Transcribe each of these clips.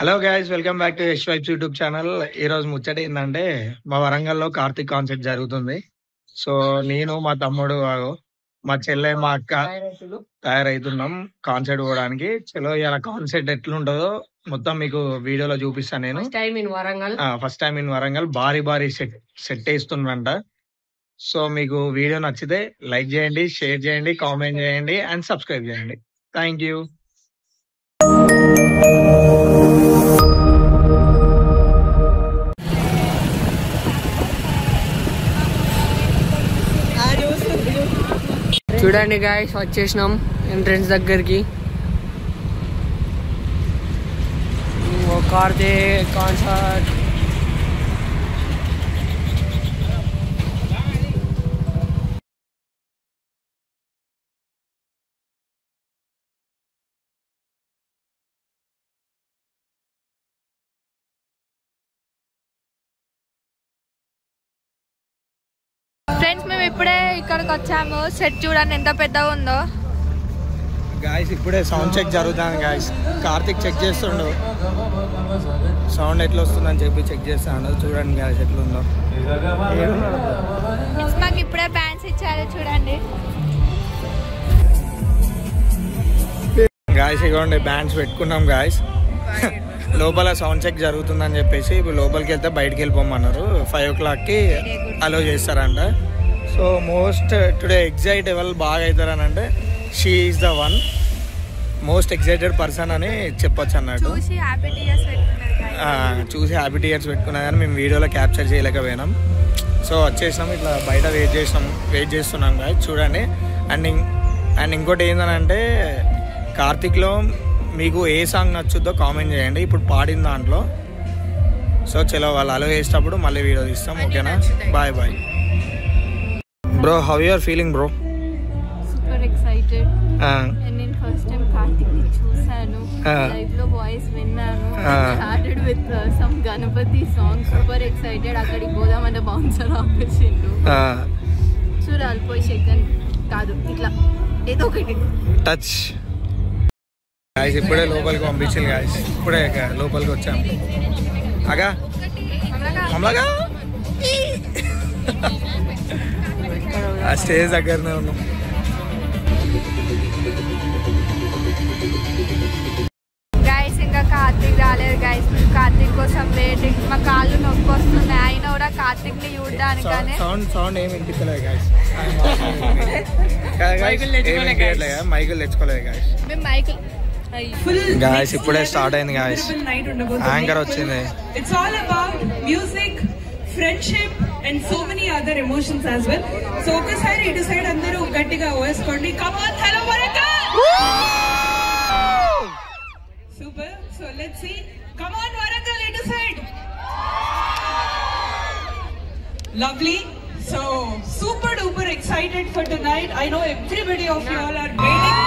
Hello guys, welcome back to Yash vibes YouTube channel. ఈ రోజు ముచ్చట ఏంటంటే మా వరంగల్లో కార్తీక్ కాన్సర్ట్ జరుగుతుంది. సో నేను మా తమ్ముడు మా చెల్లె మా అక్క తయారైతున్నాం కాన్సర్ట్ పోవడానికి. చలో ఇలా కాన్సర్ట్ ఎట్లుంటుందో మొత్తం మీకు వీడియోలో చూపిస్తాను. నేను ఫస్ట్ టైం ఇన్ వరంగల్ భారీ సెట్ వేస్తుందంట. సో మీకు వీడియో నచ్చితే లైక్ చేయండి, షేర్ చేయండి, కామెంట్ చేయండి అండ్ సబ్స్క్రైబ్ చేయండి. Thank you. చూడండి గాయ్స్, వచ్చేసినాం ఎంట్రన్స్ దగ్గరికి. కార్తీక్ కాన్సర్ట్ ఫ్రెండ్స్, మేము ఇప్పుడే ఇక్కడికి వచ్చాము. సెట్ చూడండి ఎంత పెద్దగా ఉందో. గాయస్ ఇప్పుడే సౌండ్ చెక్ జరుగుతుంది. గాయస్ కార్తిక్ చెక్ చేస్తుండు, సౌండ్ ఎట్లా వస్తుందని చెప్పి చెక్ చేస్తాను. చూడండి గాయస్ ఎట్లుందో. మాకు ఇప్పుడే బ్యాండ్స్ ఇచ్చారు చూడండి. గాయస్ ఇవ్వండి బ్యాండ్స్ పెట్టుకున్నాం. గాయస్ లోపల సౌండ్ చెక్ జరుగుతుందని చెప్పేసి ఇప్పుడు లోపలికి వెళ్తే బయటికి వెళ్ళిపోమన్నారు. 5 o'clockకి అలో చేస్తారంట. సో మోస్ట్ టుడే ఎగ్జైట్ ఎవరు బాగా అవుతారని అంటే she is the one most excited person అని చెప్పొచ్చు అన్నట్టు. చూసి హ్యాపీ టీయర్స్ పెట్టుకున్నా కానీ మేము వీడియోలో క్యాప్చర్ చేయలేకపోయినాం. సో వచ్చేసినాం, ఇట్లా బయట వెయిట్ చేస్తున్నాం గాయస్. చూడండి. అండ్ ఇంకోటి ఏంటంటే కార్తిక్లో మీకు ఏ సాంగ్ నచ్చుద్దో కామెంట్ చేయండి ఇప్పుడు పాడిన దాంట్లో. సో చలో వాళ్ళు అలో చేసేటప్పుడు మళ్ళీ వీడియో తీస్తాం. ఓకేనా? Bye bye bro. How you are feeling bro? Super excited. నేను ఫస్ట్ టైం కార్తిక్ ని చూసాను, లైవ్ లో వాయిస్ విన్నాను. Started with some Ganapati song. Super excited. అక్కడికి పోదామంటే బౌన్సర్ ఆపేసిండు. చూడాలి పోయి సెకండ్ కాదు ఇట్లా ఏదో ఒకటి టచ్. గాయస్ ఇప్పుడే లోపలికి పంపించాలి. గాయస్ ఇప్పుడే లోపలికి వచ్చాం. అగా అమ్మగా ఆ స్టేజ్ దగ్గరనే ఉన్నాం. గైస్ ఇంకా కార్తీక్ రాలేదు గైస్. కార్తీక్ కోసం వెయిటింగ్. మా కాళ్ళు నొప్పి వస్తున్నాయి. అయినా కూడా కార్తీక్ ని చూడడానికనే. సౌండ్ ఏమి ఇంటికలేదు గాయస్. మైకులు తెచ్చుకోలేదు గాయస్. మేము మైకులు గాయస్ ఇప్పుడే స్టార్ట్ అయింది. గాయస్ యాంకర్ వచ్చింది. It's all about music, friendship and so many other emotions as well. So ఒకసారి ఇటు సైడ్ అందరూ గట్టిగా వేసుకోండి. Come on, hello Warangal. Super. So let's see. Come on Warangal, ఇటు side. Lovely. So super duper excited for tonight. I know everybody of you all are waiting.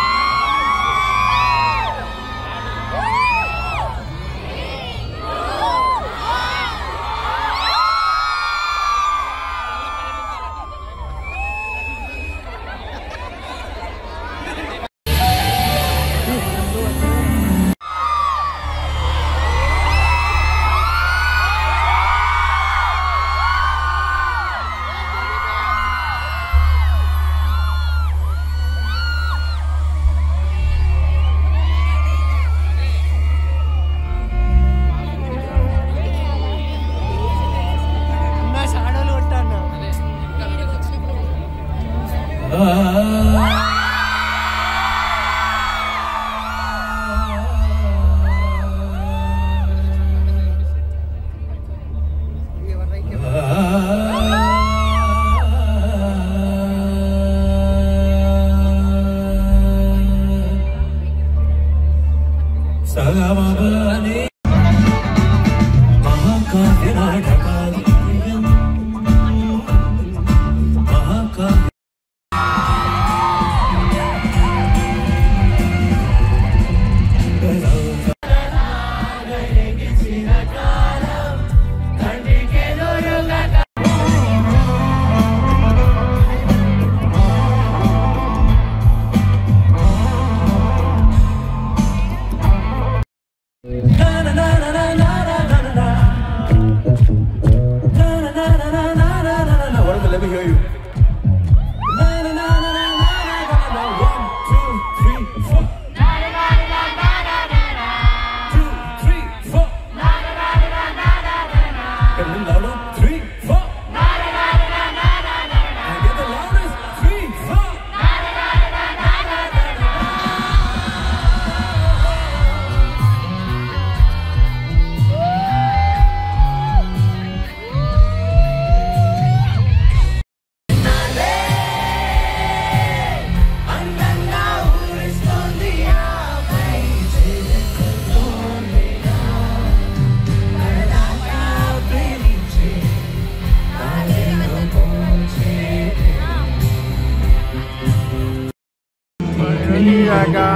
తీయగా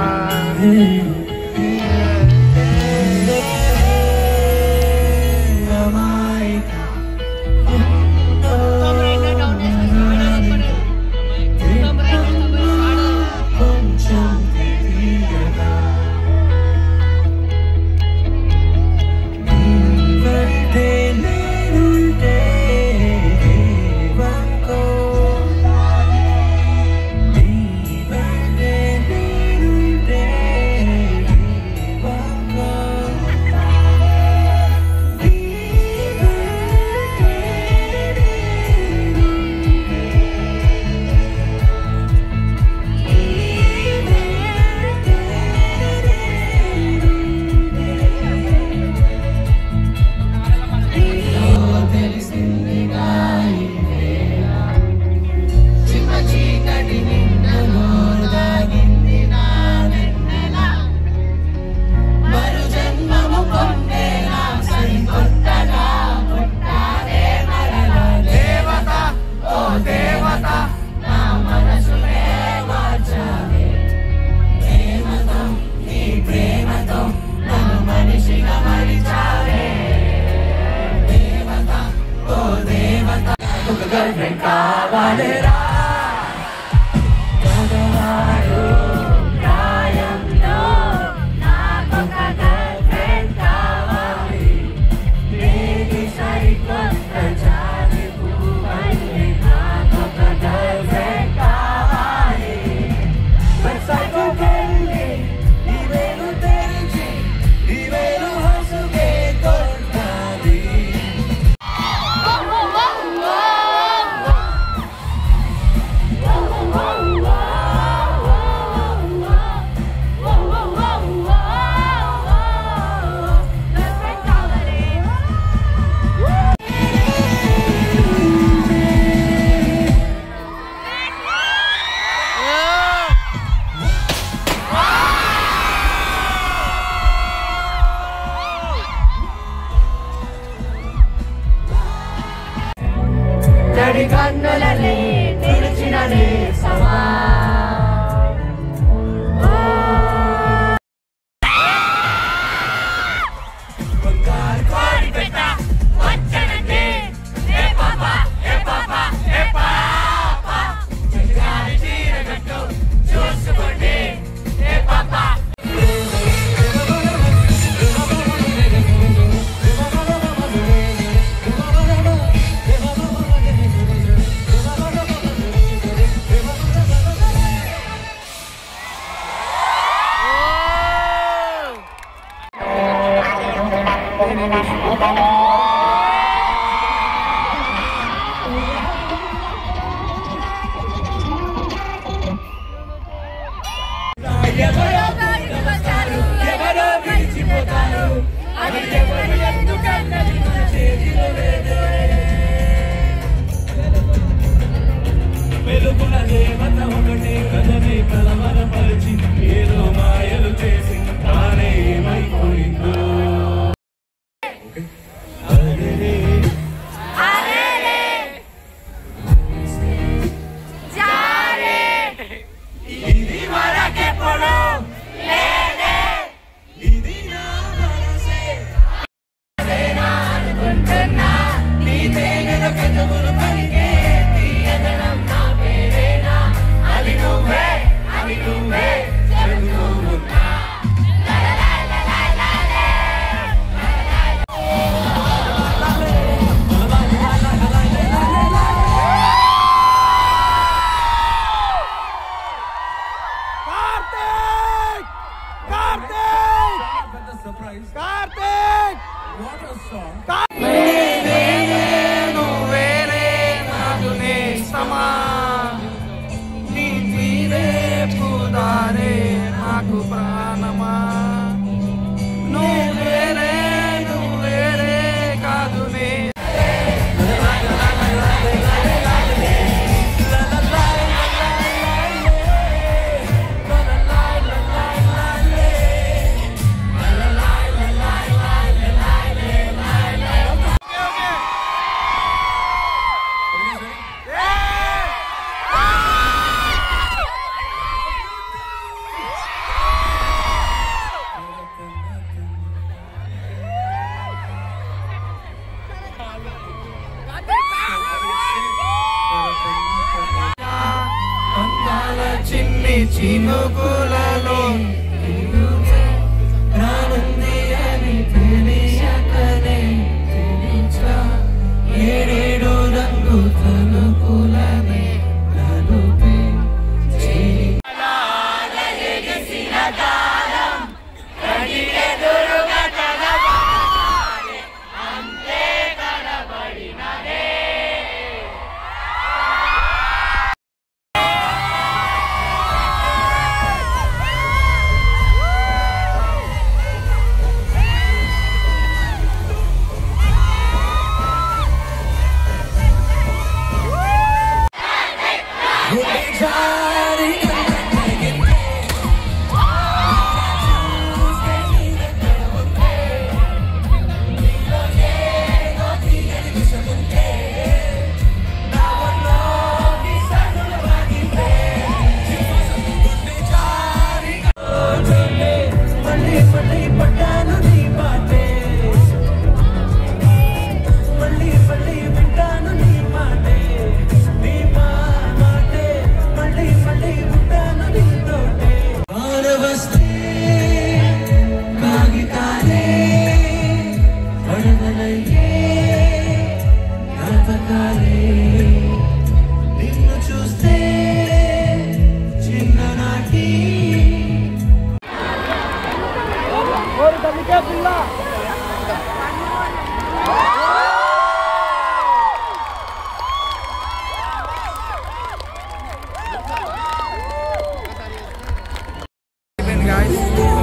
కన్నులని తెరిచిన నేసమా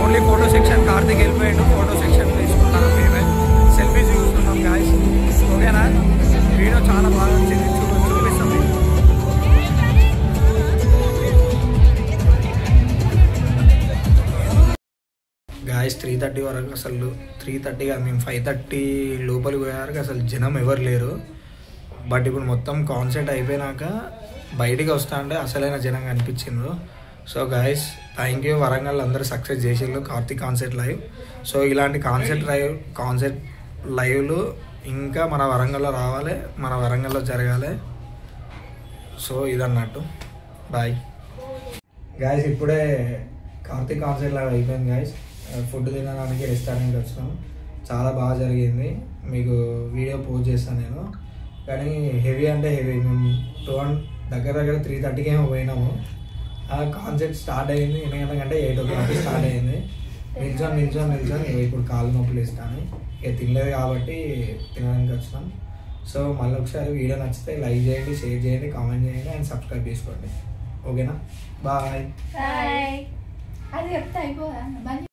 only photo section Karthik వెళ్ళిపోయాడు. Photo section తీసుకుంటాం, మేమే selfies చూస్తున్నాం guys. ఓకేనా, video చాలా బాగా వచ్చింది, చూపిస్తాం. గాయస్ 3:30 వరకు అసలు 3:30 కాదు, మేము 5:30 లోపలికి పోయేవరకు అసలు జనం ఎవరు లేరు. బట్ ఇప్పుడు మొత్తం కాన్సర్ట్ అయిపోయినాక బయటికి వస్తా అంటే అసలైన జనం కనిపించిండ్రు. So guys thank you, Warangal అందరూ సక్సెస్ చేసిండ్రు కార్తీక్ కాన్సర్ట్ లైవ్. సో ఇలాంటి కాన్సర్ట్ లైవ్లు ఇంకా మన వరంగల్లో రావాలి, మన వరంగల్లో జరగాలి. సో ఇదన్నట్టు బాయ్ గాయస్. ఇప్పుడే కార్తీక్ కాన్సర్ట్ లైవ్ అయిపోయింది గాయస్. ఫుడ్ తినడానికి రెస్టారెంట్కి వచ్చినాం, చాలా బాగా జరిగింది. మీకు వీడియో పోస్ట్ చేస్తాను నేను. కానీ హెవీ అంటే హెవీ, మేము దగ్గర 3:30కి ఏమో పోయినాము. కాన్సర్ట్ స్టార్ట్ అయ్యింది 8 గంటలంటే 8 o'clock స్టార్ట్ అయ్యింది. నిల్చొని ఇప్పుడు కాళ్ళు నొప్పులు ఇస్తాను. ఇక తినలేదు కాబట్టి తినడానికి వచ్చినాం. సో మళ్ళీ ఒకసారి వీడియో నచ్చితే లైక్ చేయండి, షేర్ చేయండి, కామెంట్ చేయండి అండ్ సబ్స్క్రైబ్ చేసుకోండి. ఓకేనా, బాయ్. అది చెప్తా అయిపోదా.